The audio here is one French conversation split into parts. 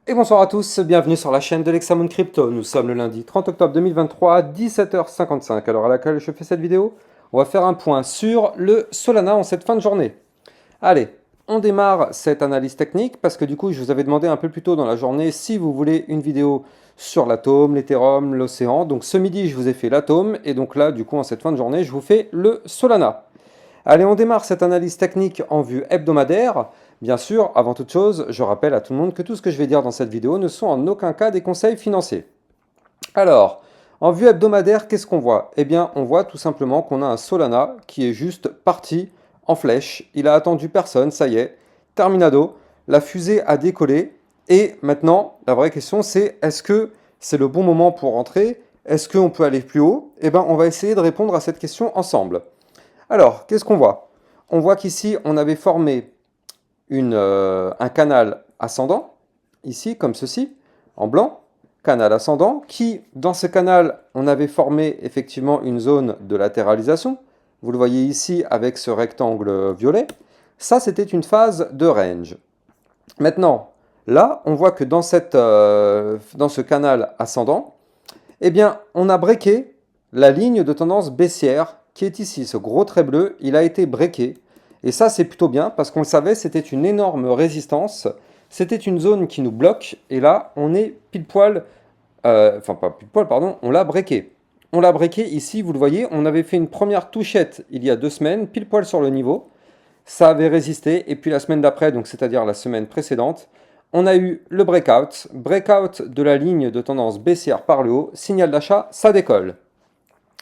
Et bonsoir à tous, bienvenue sur la chaîne de l'Hexamone Crypto. Nous sommes le lundi 30 octobre 2023, 17h55. Alors à laquelle je fais cette vidéo, on va faire un point sur le Solana en cette fin de journée. Allez, on démarre cette analyse technique parce que du coup je vous avais demandé un peu plus tôt dans la journée si vous voulez une vidéo sur l'atome, l'Ethereum, l'océan. Donc ce midi je vous ai fait l'atome et donc là du coup en cette fin de journée je vous fais le Solana. Allez, on démarre cette analyse technique en vue hebdomadaire. Bien sûr, avant toute chose, je rappelle à tout le monde que tout ce que je vais dire dans cette vidéo ne sont en aucun cas des conseils financiers. Alors, en vue hebdomadaire, qu'est-ce qu'on voit? Eh bien, on voit tout simplement qu'on a un Solana qui est juste parti en flèche. Il a attendu personne, ça y est, terminado. La fusée a décollé. Et maintenant, la vraie question, c'est est-ce que c'est le bon moment pour rentrer? Est-ce qu'on peut aller plus haut? Eh bien, on va essayer de répondre à cette question ensemble. Alors, qu'est-ce qu'on voit? On voit qu'ici, on avait formé un canal ascendant, ici, comme ceci, en blanc, canal ascendant, qui, dans ce canal, on avait formé effectivement une zone de latéralisation. Vous le voyez ici avec ce rectangle violet. Ça, c'était une phase de range. Maintenant, là, on voit que dans ce canal ascendant, eh bien, on a breaké la ligne de tendance baissière qui est ici. Ce gros trait bleu, il a été breaké. Et ça, c'est plutôt bien parce qu'on le savait, c'était une énorme résistance. C'était une zone qui nous bloque. Et là, on est pile poil, enfin pas pile poil, pardon, on l'a breaké. On l'a breaké ici, vous le voyez, on avait fait une première touchette il y a 2 semaines, pile poil sur le niveau. Ça avait résisté. Et puis la semaine d'après, donc c'est-à-dire la semaine précédente, on a eu le breakout. Breakout de la ligne de tendance baissière par le haut. Signal d'achat, ça décolle.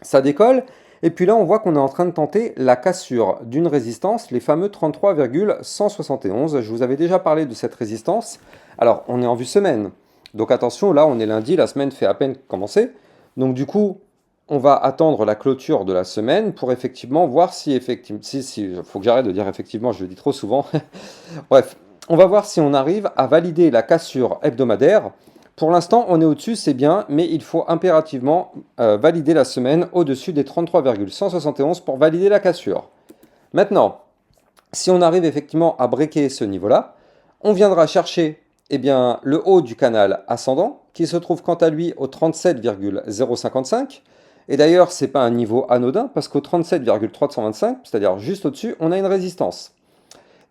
Ça décolle. Et puis là, on voit qu'on est en train de tenter la cassure d'une résistance, les fameux 33,171. Je vous avais déjà parlé de cette résistance. Alors, on est en vue semaine. Donc attention, là, on est lundi, la semaine fait à peine commencer. Donc du coup, on va attendre la clôture de la semaine pour effectivement voir si effectivement... Si, faut que j'arrête de dire effectivement, je le dis trop souvent. Bref, on va voir si on arrive à valider la cassure hebdomadaire. Pour l'instant, on est au-dessus, c'est bien, mais il faut impérativement valider la semaine au-dessus des 33,171 pour valider la cassure. Maintenant, si on arrive effectivement à breaker ce niveau-là, on viendra chercher eh bien, le haut du canal ascendant, qui se trouve quant à lui au 37,055. Et d'ailleurs, ce n'est pas un niveau anodin, parce qu'au 37,325, c'est-à-dire juste au-dessus, on a une résistance.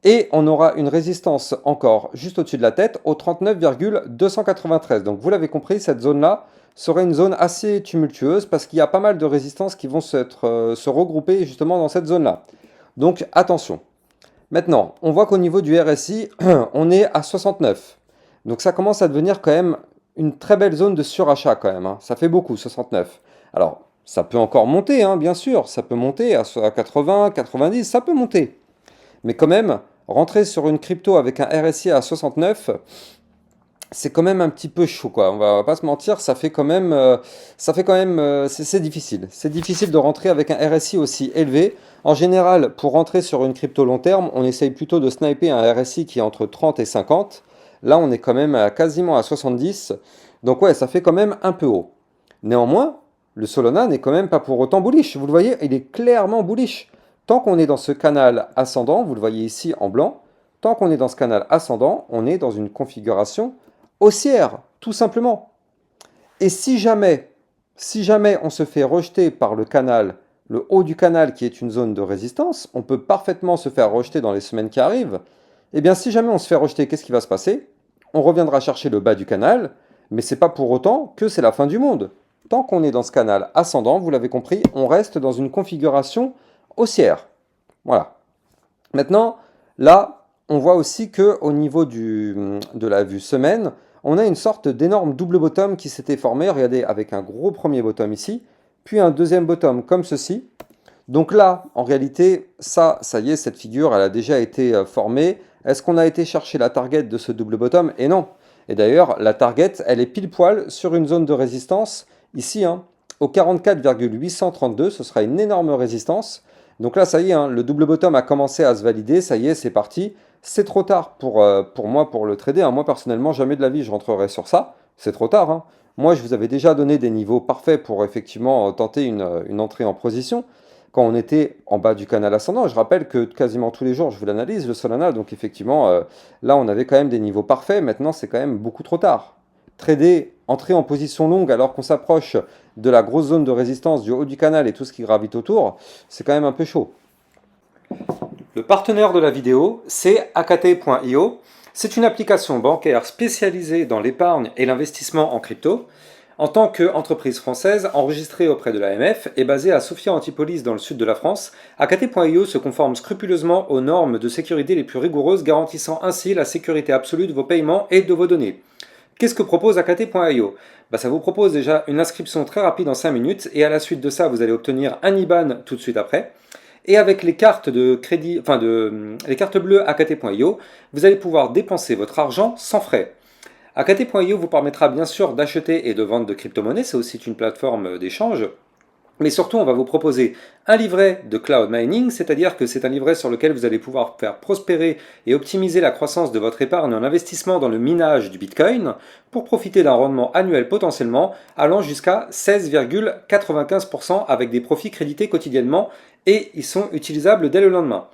Et on aura une résistance encore juste au-dessus de la tête au 39,293. Donc vous l'avez compris, cette zone-là serait une zone assez tumultueuse parce qu'il y a pas mal de résistances qui vont se regrouper justement dans cette zone-là. Donc attention. Maintenant, on voit qu'au niveau du RSI, on est à 69. Donc ça commence à devenir quand même une très belle zone de surachat quand même, hein. Ça fait beaucoup, 69. Alors, ça peut encore monter, hein, bien sûr. Ça peut monter à 80, 90, ça peut monter. Mais quand même, rentrer sur une crypto avec un RSI à 69, c'est quand même un petit peu chaud, quoi. On va pas se mentir, c'est difficile. C'est difficile de rentrer avec un RSI aussi élevé. En général, pour rentrer sur une crypto long terme, on essaye plutôt de sniper un RSI qui est entre 30 et 50. Là, on est quand même quasiment à 70. Donc ouais, ça fait quand même un peu haut. Néanmoins, le Solana n'est quand même pas pour autant bullish. Vous le voyez, il est clairement bullish. Tant qu'on est dans ce canal ascendant, vous le voyez ici en blanc, tant qu'on est dans ce canal ascendant, on est dans une configuration haussière, tout simplement. Et si jamais on se fait rejeter par le canal, le haut du canal qui est une zone de résistance, on peut parfaitement se faire rejeter dans les semaines qui arrivent. Eh bien, si jamais on se fait rejeter, qu'est-ce qui va se passer? On reviendra chercher le bas du canal, mais c'est pas pour autant que c'est la fin du monde. Tant qu'on est dans ce canal ascendant, vous l'avez compris, on reste dans une configuration haussière. Voilà. Maintenant, là, on voit aussi que au niveau de la vue semaine, on a une sorte d'énorme double bottom qui s'était formé. Regardez, avec un gros premier bottom ici, puis un deuxième bottom comme ceci. Donc là, en réalité, ça y est, cette figure, elle a déjà été formée. Est-ce qu'on a été chercher la target de ce double bottom? Et non. Et d'ailleurs, la target, elle est pile poil sur une zone de résistance, ici, hein, au 44,832. Ce sera une énorme résistance. Donc là, ça y est, hein, le double bottom a commencé à se valider. Ça y est, c'est parti. C'est trop tard pour moi pour le trader, hein. Moi, personnellement, jamais de la vie, je rentrerai sur ça. C'est trop tard, hein. Moi, je vous avais déjà donné des niveaux parfaits pour effectivement tenter une entrée en position. quand on était en bas du canal ascendant. Je rappelle que quasiment tous les jours, je vous l'analyse, le Solana. Donc effectivement, là, on avait quand même des niveaux parfaits. Maintenant, c'est quand même beaucoup trop tard. Trader, entrer en position longue alors qu'on s'approche de la grosse zone de résistance du haut du canal et tout ce qui gravite autour, c'est quand même un peu chaud. Le partenaire de la vidéo, c'est AKT.io. C'est une application bancaire spécialisée dans l'épargne et l'investissement en crypto. En tant qu'entreprise française enregistrée auprès de l'AMF et basée à Sophia Antipolis dans le sud de la France, AKT.io se conforme scrupuleusement aux normes de sécurité les plus rigoureuses, garantissant ainsi la sécurité absolue de vos paiements et de vos données. Qu'est-ce que propose AKT.io? Ça vous propose déjà une inscription très rapide en 5 minutes et à la suite de ça, vous allez obtenir un IBAN tout de suite après. Et avec les cartes de crédit, les cartes bleues AKT.io, vous allez pouvoir dépenser votre argent sans frais. AKT.io vous permettra bien sûr d'acheter et de vendre de crypto-monnaies, c'est aussi une plateforme d'échange. Mais surtout, on va vous proposer un livret de cloud mining, c'est-à-dire que c'est un livret sur lequel vous allez pouvoir faire prospérer et optimiser la croissance de votre épargne en investissement dans le minage du Bitcoin pour profiter d'un rendement annuel potentiellement allant jusqu'à 16,95% avec des profits crédités quotidiennement et ils sont utilisables dès le lendemain.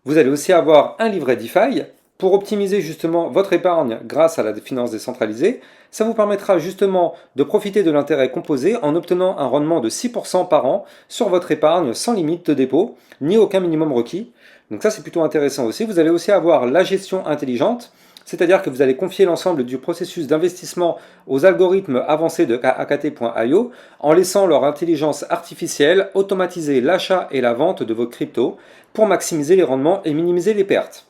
Vous allez aussi avoir un livret DeFi pour optimiser justement votre épargne grâce à la finance décentralisée. Ça vous permettra justement de profiter de l'intérêt composé en obtenant un rendement de 6% par an sur votre épargne sans limite de dépôt, ni aucun minimum requis. Donc ça c'est plutôt intéressant aussi. Vous allez aussi avoir la gestion intelligente, c'est-à-dire que vous allez confier l'ensemble du processus d'investissement aux algorithmes avancés de AKT.io en laissant leur intelligence artificielle automatiser l'achat et la vente de vos cryptos pour maximiser les rendements et minimiser les pertes.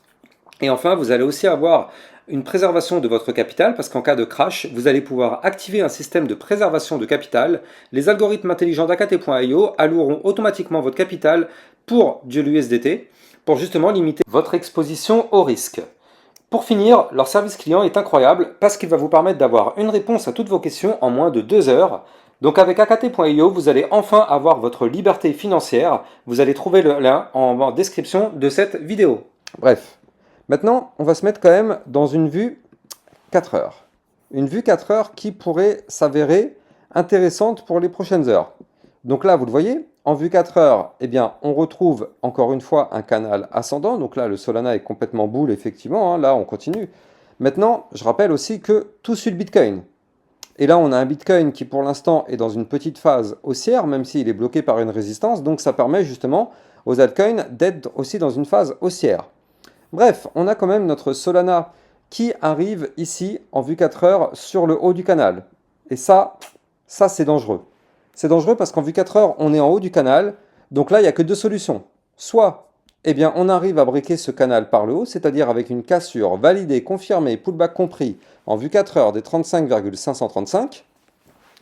Et enfin, vous allez aussi avoir une préservation de votre capital parce qu'en cas de crash, vous allez pouvoir activer un système de préservation de capital. Les algorithmes intelligents d'AKT.io alloueront automatiquement votre capital pour de l'USDT pour justement limiter votre exposition au risque. Pour finir, leur service client est incroyable parce qu'il va vous permettre d'avoir une réponse à toutes vos questions en moins de 2 heures. Donc avec AKT.io, vous allez enfin avoir votre liberté financière. Vous allez trouver le lien en description de cette vidéo. Bref. Maintenant, on va se mettre quand même dans une vue 4 heures. Une vue 4 heures qui pourrait s'avérer intéressante pour les prochaines heures. Donc là, vous le voyez, en vue 4 heures, eh bien, on retrouve encore une fois un canal ascendant. Donc là, le Solana est complètement boule, effectivement. Là, on continue. Maintenant, je rappelle aussi que tout suit le Bitcoin. Et là, on a un Bitcoin qui, pour l'instant, est dans une petite phase haussière, même s'il est bloqué par une résistance. Donc, ça permet justement aux altcoins d'être aussi dans une phase haussière. Bref, on a quand même notre Solana qui arrive ici en vue 4 heures sur le haut du canal. Et ça c'est dangereux. C'est dangereux parce qu'en vue 4 heures, on est en haut du canal. Donc là, il n'y a que deux solutions. Soit, eh bien, on arrive à briquer ce canal par le haut, c'est-à-dire avec une cassure validée, confirmée, pullback compris, en vue 4 heures des 35,535.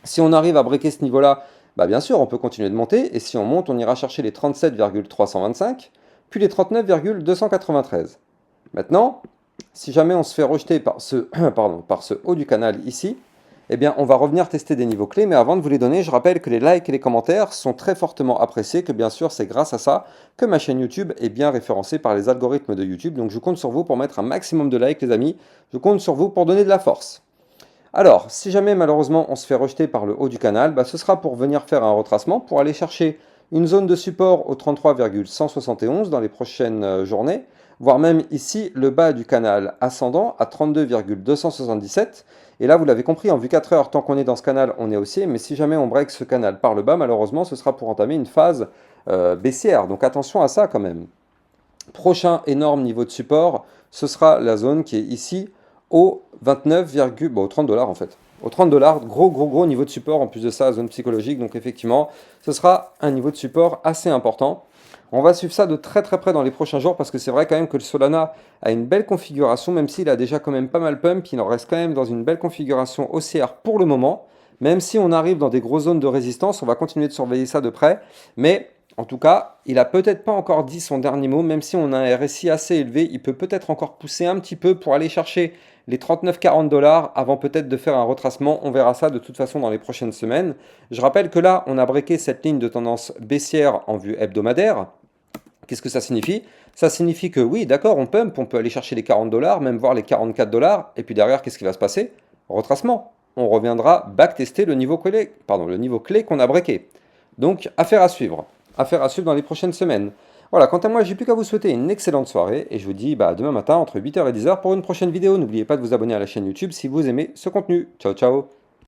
Si on arrive à briquer ce niveau-là, bien sûr, on peut continuer de monter. Et si on monte, on ira chercher les 37,325. Puis les 39,293. Maintenant, si jamais on se fait rejeter par ce haut du canal ici, eh bien, on va revenir tester des niveaux clés. Mais avant de vous les donner, je rappelle que les likes et les commentaires sont très fortement appréciés, que bien sûr, c'est grâce à ça que ma chaîne YouTube est bien référencée par les algorithmes de YouTube. Donc, je compte sur vous pour mettre un maximum de likes, les amis. Je compte sur vous pour donner de la force. Alors, si jamais, malheureusement, on se fait rejeter par le haut du canal, ce sera pour venir faire un retracement, pour aller chercher une zone de support au 33,171 dans les prochaines journées, voire même ici le bas du canal ascendant à 32,277. Et là, vous l'avez compris, en vue 4 heures, tant qu'on est dans ce canal, on est haussier, mais si jamais on break ce canal par le bas, malheureusement, ce sera pour entamer une phase baissière. Donc attention à ça quand même. Prochain énorme niveau de support, ce sera la zone qui est ici au 29, au 30 $ en fait. Au 30 $, gros niveau de support, en plus de ça, zone psychologique, donc effectivement, ce sera un niveau de support assez important. On va suivre ça de très près dans les prochains jours, parce que c'est vrai quand même que le Solana a une belle configuration, même s'il a déjà quand même pas mal pump, il en reste quand même dans une belle configuration haussière pour le moment. Même si on arrive dans des grosses zones de résistance, on va continuer de surveiller ça de près, mais en tout cas, il n'a peut-être pas encore dit son dernier mot, même si on a un RSI assez élevé, il peut peut-être encore pousser un petit peu pour aller chercher les 39-40 $ avant peut-être de faire un retracement. On verra ça de toute façon dans les prochaines semaines. Je rappelle que là, on a breaké cette ligne de tendance baissière en vue hebdomadaire. Qu'est-ce que ça signifie? Ça signifie que oui, d'accord, on pump, on peut aller chercher les 40 $, même voir les 44 $, et puis derrière, qu'est-ce qui va se passer? Retracement. On reviendra backtester le niveau clé qu'on a breaké. Donc, affaire à suivre. affaire à suivre dans les prochaines semaines. Voilà, quant à moi, j'ai plus qu'à vous souhaiter une excellente soirée et je vous dis bah, demain matin entre 8h et 10h pour une prochaine vidéo. N'oubliez pas de vous abonner à la chaîne YouTube si vous aimez ce contenu. Ciao ciao!